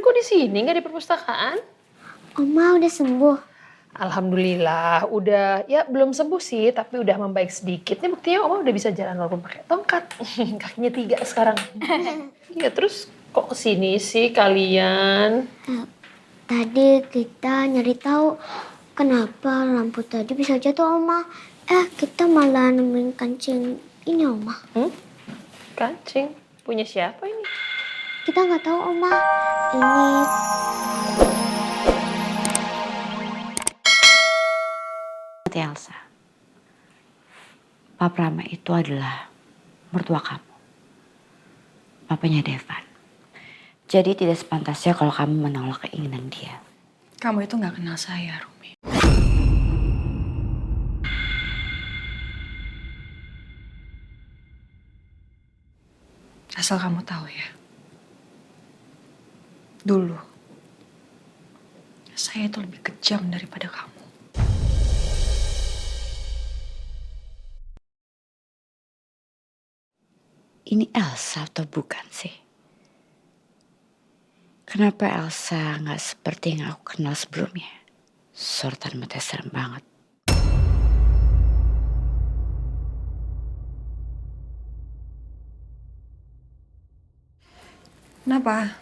kok di sini, nggak di perpustakaan? Oma udah sembuh. Alhamdulillah, udah ya belum sembuh sih, tapi udah membaik sedikit. Ini buktinya Oma udah bisa jalan walaupun pakai tongkat. Kakinya 3 sekarang. Iya, terus kok kesini sih kalian? Tadi kita nyari tahu kenapa lampu tadi bisa jatuh, Oma. Kita malah nemuin kancing ini, Oma. Kancing? Punya siapa ini? Kita nggak tahu, Oma. Ini Elsa, Pak Prama itu adalah mertua kamu, papanya Devan. Jadi tidak sepantasnya kalau kamu menolak keinginan dia. Kamu itu nggak kenal saya, Rumi. Asal kamu tahu ya, dulu saya itu lebih kejam daripada kamu. Ini Elsa atau bukan sih? Kenapa Elsa nggak seperti yang aku kenal sebelumnya? Sorotan mata serem banget. Kenapa?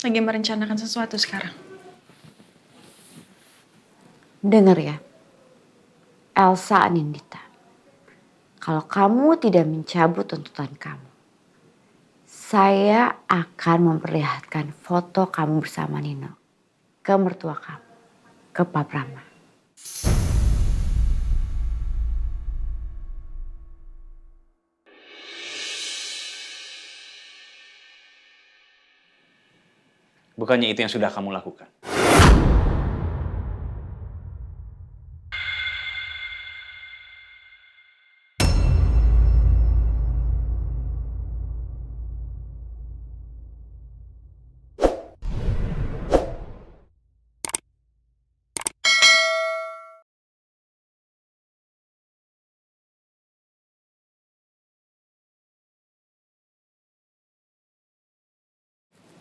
Lagi merencanakan sesuatu sekarang? Dengar ya, Elsa Anindita. Kalau kamu tidak mencabut tuntutan kamu, saya akan memperlihatkan foto kamu bersama Nino ke mertua kamu, ke Pak Prama. Bukannya itu yang sudah kamu lakukan?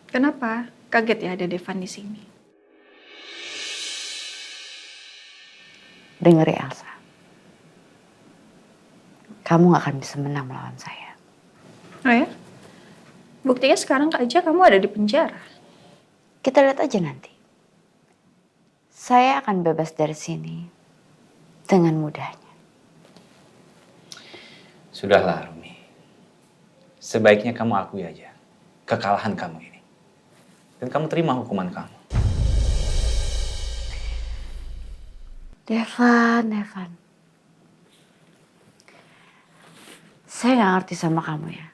Kenapa? Kaget ya ada Devan di sini. Dengar ya Elsa, kamu gak akan bisa menang melawan saya. Oh ya? Buktinya sekarang aja kamu ada di penjara. Kita lihat aja nanti. Saya akan bebas dari sini dengan mudahnya. Sudahlah, Rumi. Sebaiknya kamu akui aja kekalahan kamu ini. Dan kamu terima hukuman kamu. Devan. Saya gak ngerti sama kamu ya.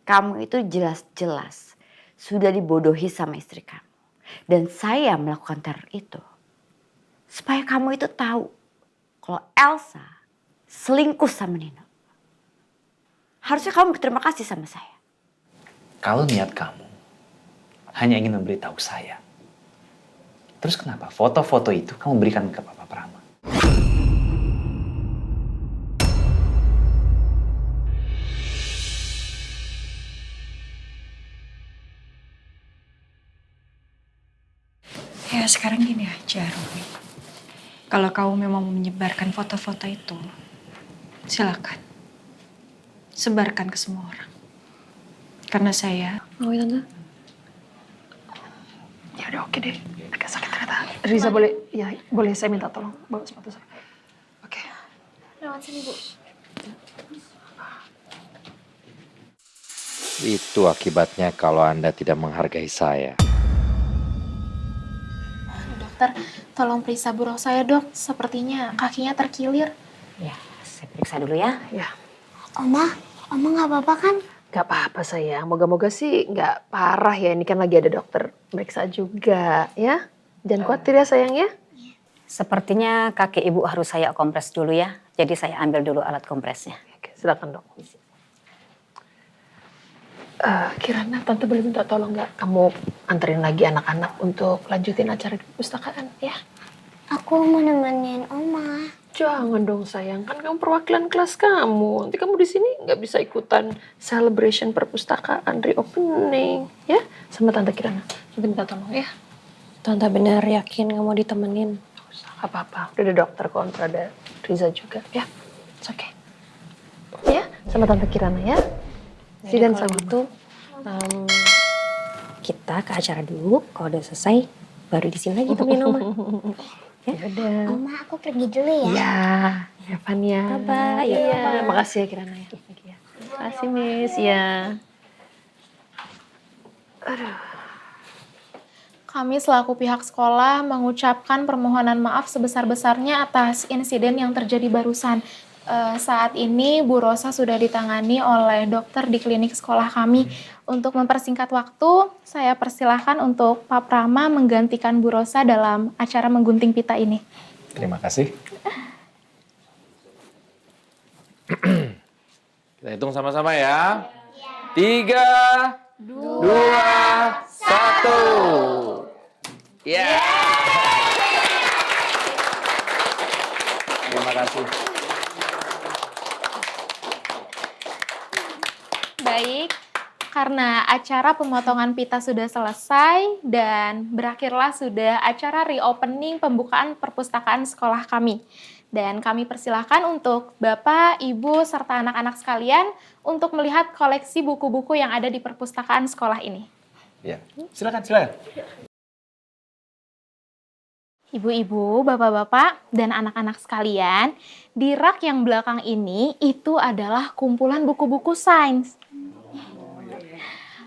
Kamu itu jelas-jelas sudah dibodohi sama istri kamu. Dan saya melakukan teror itu supaya kamu itu tahu kalau Elsa selingkuh sama Nino. Harusnya kamu berterima kasih sama saya. Kalau niat kamu hanya ingin memberitahu saya, terus kenapa foto-foto itu kamu berikan ke Papa Prama? Ya sekarang gini aja, Rumi. Kalau kamu memang mau menyebarkan foto-foto itu, silakan. Sebarkan ke semua orang. Karena saya... Oh, Tante. Ya udah oke deh. Agak sakit ternyata. Riza boleh saya minta tolong bawa sepatu saya. Oke. lewat sini, Bu. Itu akibatnya kalau Anda tidak menghargai saya. Dokter, tolong periksa burung saya, Dok. Sepertinya kakinya terkilir. Ya, saya periksa dulu ya. Ya. Oma nggak apa-apa kan? Gak apa-apa sayang. Moga-moga sih gak parah ya. Ini kan lagi ada dokter periksa juga ya. Jangan khawatir ya sayang ya. Sepertinya kaki ibu harus saya kompres dulu ya. Jadi saya ambil dulu alat kompresnya. Oke, silakan dok. Kirana, tante boleh minta tolong nggak kamu anterin lagi anak-anak untuk lanjutin acara di perpustakaan ya? Aku mau nemenin Oma. Jangan dong sayang, kan kamu perwakilan kelas kamu. Nanti kamu di sini nggak bisa ikutan celebration perpustakaan reopening, ya? Sama Tante Kirana. Tante minta tolong ya. Tante bener yakin nggak mau ditemenin? Nggak usah, nggak apa-apa. Udah ada dokter kontra, ada Riza juga, ya. It's okay. Ya, sama Tante Kirana ya. Jadi Zidan kalau sama gitu, kita ke acara dulu. Kalau udah selesai, baru di sini lagi temenin Oma. Ya udah. Oma, aku pergi dulu ya. Ya, Evan ya. Bye-bye. Iya, makasih ya Kirana ya. Makasih Miss, ya. Kami selaku pihak sekolah mengucapkan permohonan maaf sebesar-besarnya atas insiden yang terjadi barusan. Saat ini Bu Rosa sudah ditangani oleh dokter di klinik sekolah kami. Untuk mempersingkat waktu, saya persilahkan untuk Pak Prama menggantikan Bu Rosa dalam acara menggunting pita ini. Terima kasih. Kita hitung sama-sama ya. 3, 2, 1. Ya. Terima kasih. Baik, karena acara pemotongan pita sudah selesai dan berakhirlah sudah acara reopening pembukaan perpustakaan sekolah kami. Dan kami persilahkan untuk Bapak, Ibu, serta anak-anak sekalian untuk melihat koleksi buku-buku yang ada di perpustakaan sekolah ini. Ya, silakan, silakan. Ibu-ibu, bapak-bapak, dan anak-anak sekalian, di rak yang belakang ini itu adalah kumpulan buku-buku sains.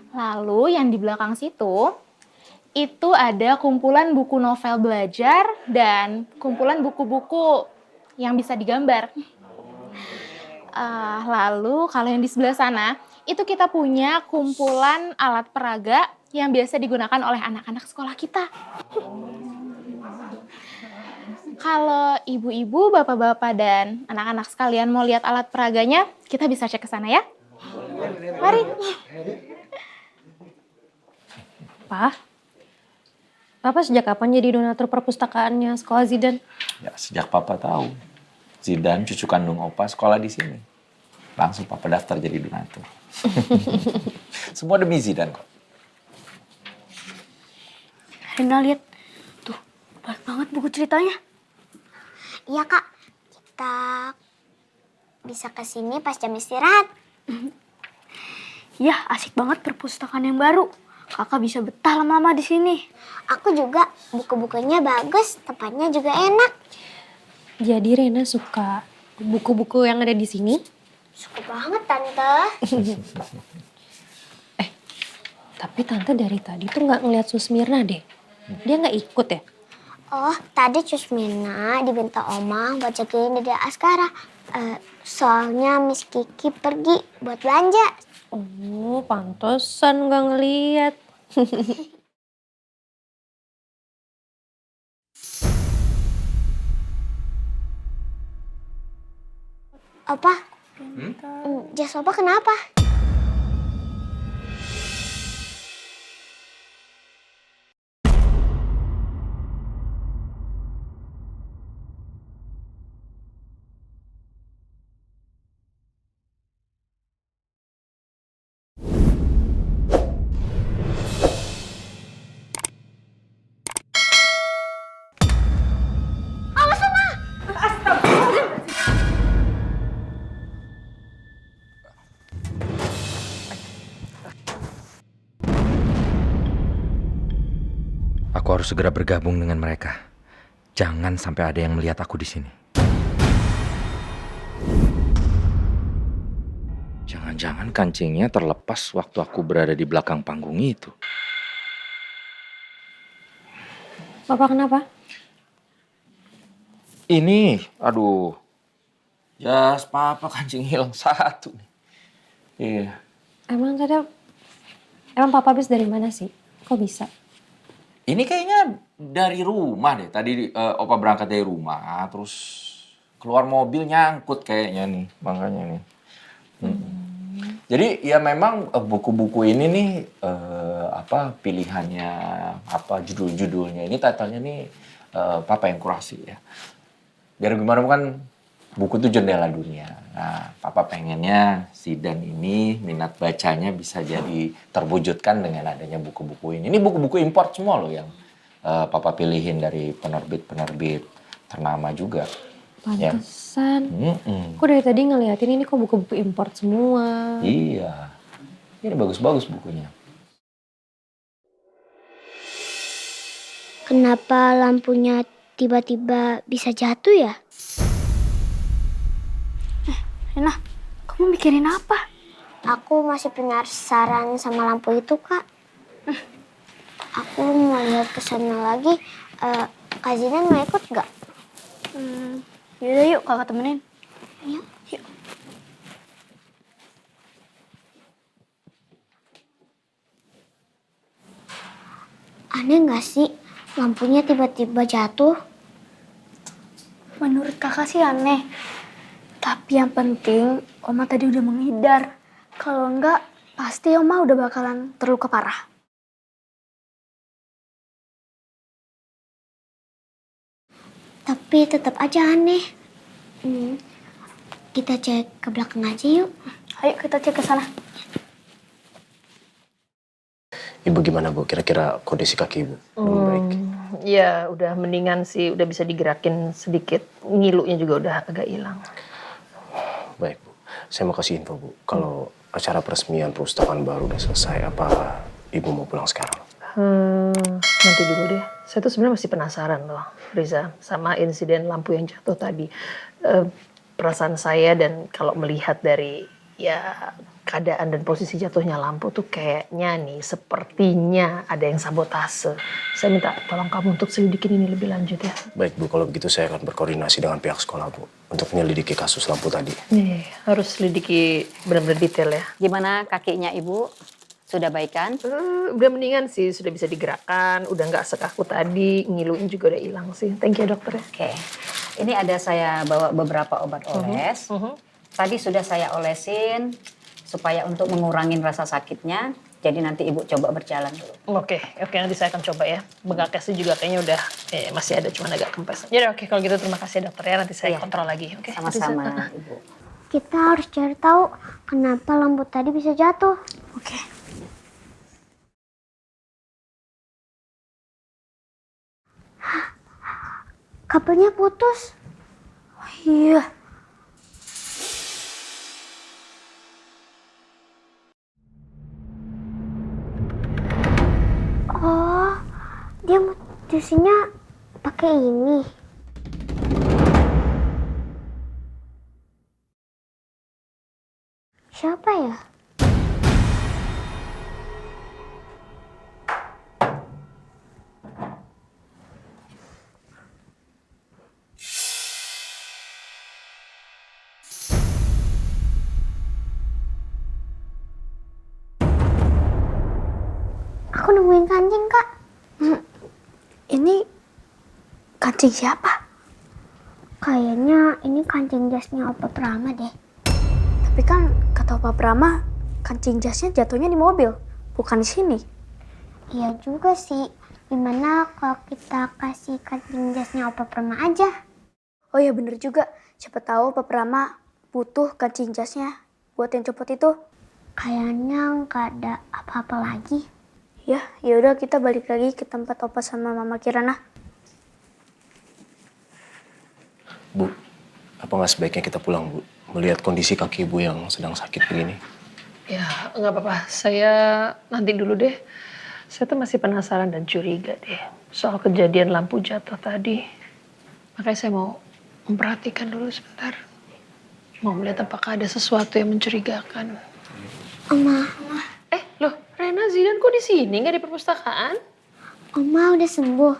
Lalu yang di belakang situ, itu ada kumpulan buku novel belajar dan kumpulan buku-buku yang bisa digambar. Lalu kalau yang di sebelah sana, itu kita punya kumpulan alat peraga yang biasa digunakan oleh anak-anak sekolah kita. Kalau ibu-ibu, bapak-bapak, dan anak-anak sekalian mau lihat alat peraganya, kita bisa cek ke sana ya. Mari. Pak, Papa sejak kapan jadi donatur perpustakaannya sekolah Zidan? Ya, sejak Papa tahu. Zidan, cucu kandung Opa, sekolah di sini. Langsung Papa daftar jadi donatur. Semua demi Zidan kok. Rena lihat. Tuh, banyak banget buku ceritanya. Iya kak, kita bisa ke sini pas jam istirahat. Yah, asik banget perpustakaan yang baru. Kakak bisa betah lama-lama di sini. Aku juga, buku-bukunya bagus, tempatnya juga enak. Jadi Rena suka buku-buku yang ada di sini? Suka banget tante. Tapi Tante dari tadi tuh nggak ngeliat Susmirna deh. Dia nggak ikut ya? Oh, tadi Cus Mirna diminta Oma buat jagain Dede Askara. Soalnya Miss Kiki pergi buat belanja. Oh, pantesan nggak ngeliat. Opa, jas Opa kenapa? Aku harus segera bergabung dengan mereka. Jangan sampai ada yang melihat aku di sini. Jangan-jangan kancingnya terlepas waktu aku berada di belakang panggung itu. Papa kenapa? Ini, aduh. Jas Papa kancing hilang satu nih. Iya. Emang Papa habis dari mana sih? Kok bisa? Ini kayaknya dari rumah deh. Tadi Opa berangkat dari rumah, terus keluar mobil nyangkut kayaknya nih, makanya nih. Jadi ya memang buku-buku ini nih pilihannya, judul-judulnya ini titlenya nih Papa yang kurasi ya. Biar gimana kan buku itu jendela dunia. Nah, Papa pengennya Zidan ini minat bacanya bisa jadi terwujudkan dengan adanya buku-buku ini. Ini buku-buku import semua loh yang Papa pilihin dari penerbit-penerbit ternama juga. Ya. Pantesan. Aku dari tadi ngeliatin ini kok buku-buku import semua. Iya. Ini bagus-bagus bukunya. Kenapa lampunya tiba-tiba bisa jatuh ya? Rena, kamu mikirin apa? Aku masih penasaran sama lampu itu, Kak. Aku mau lihat ke sana lagi. Kak Zidan mau ikut nggak? Yaudah yuk kakak temenin. Yuk. Aneh nggak sih lampunya tiba-tiba jatuh? Menurut kakak sih aneh. Tapi yang penting Oma tadi udah menghindar. Kalau enggak, pasti Oma udah bakalan terluka parah. Tapi tetap aja aneh. Kita cek ke belakang aja yuk. Ayo kita cek ke sana. Ibu gimana Bu? Kira-kira kondisi kaki Ibu? Baik. Ya udah mendingan sih, udah bisa digerakin sedikit. Ngilunya juga udah agak hilang. Baik Bu. Saya mau kasih info Bu. Kalau acara peresmian perpustakaan baru udah selesai, apa Ibu mau pulang sekarang? Nanti dulu deh. Saya tuh sebenarnya masih penasaran loh, Riza, sama insiden lampu yang jatuh tadi. Perasaan saya dan kalau melihat dari ya keadaan dan posisi jatuhnya lampu tuh kayaknya nih sepertinya ada yang sabotase. Saya minta tolong kamu untuk selidikin ini lebih lanjut ya. Baik Bu, kalau begitu saya akan berkoordinasi dengan pihak sekolah Bu untuk menyelidiki kasus lampu tadi. Nih, harus selidiki benar-benar detail ya. Gimana kakinya Ibu? Sudah baikan? Udah mendingan sih, sudah bisa digerakkan, udah nggak sekaku tadi, ngiluin juga udah hilang sih. Thank you dokter ya. Oke. Ini ada saya bawa beberapa obat oles. Tadi sudah saya olesin supaya untuk mengurangin rasa sakitnya. Jadi nanti Ibu coba berjalan dulu. Oke, nanti saya akan coba ya. Bengkaknya juga kayaknya udah masih ada, cuma agak kempes. Jadi oke, kalau gitu terima kasih ya dokter ya. Nanti saya kontrol lagi. Oke. Sama-sama Ibu. Kita harus cari tahu kenapa lampu tadi bisa jatuh. Oke. Kabelnya putus. Oh, iya. Oh, dia mutusinnya pakai ini. Siapa ya? Aku nemuin kancing, Kak. Ini kancing siapa? Kayaknya ini kancing jasnya Opa Prama deh. Tapi kan kata Opa Prama, kancing jasnya jatuhnya di mobil, bukan di sini. Iya juga sih. Gimana kalau kita kasih kancing jasnya Opa Prama aja? Oh ya bener juga. Siapa tahu Opa Prama butuh kancing jasnya buat yang copot itu. Kayaknya nggak ada apa-apa lagi. Ya udah kita balik lagi ke tempat Opa sama Mama Kirana. Bu, apa nggak sebaiknya kita pulang Bu? Melihat kondisi kaki Ibu yang sedang sakit begini. Ya, nggak apa-apa. Saya nanti dulu deh. Saya tuh masih penasaran dan curiga deh soal kejadian lampu jatuh tadi. Makanya saya mau memperhatikan dulu sebentar. Mau melihat apakah ada sesuatu yang mencurigakan. Oma. Loh, Rena, Zidan kok di sini nggak di perpustakaan? Oma udah sembuh.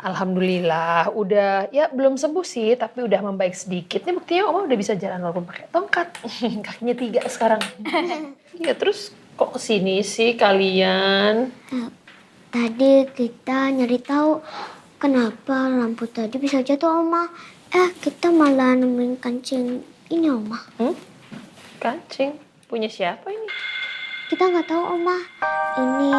Alhamdulillah, udah ya belum sembuh sih, tapi udah membaik sedikit. Ini buktinya Oma udah bisa jalan walaupun pakai tongkat. Kakinya 3 sekarang. Ya terus kok kesini sih kalian? Tadi kita nyari tahu kenapa lampu tadi bisa jatuh, Oma. Kita malah nemuin kancing ini, Oma. Kancing? Punya siapa ini? Kita nggak tahu, Oma. Ini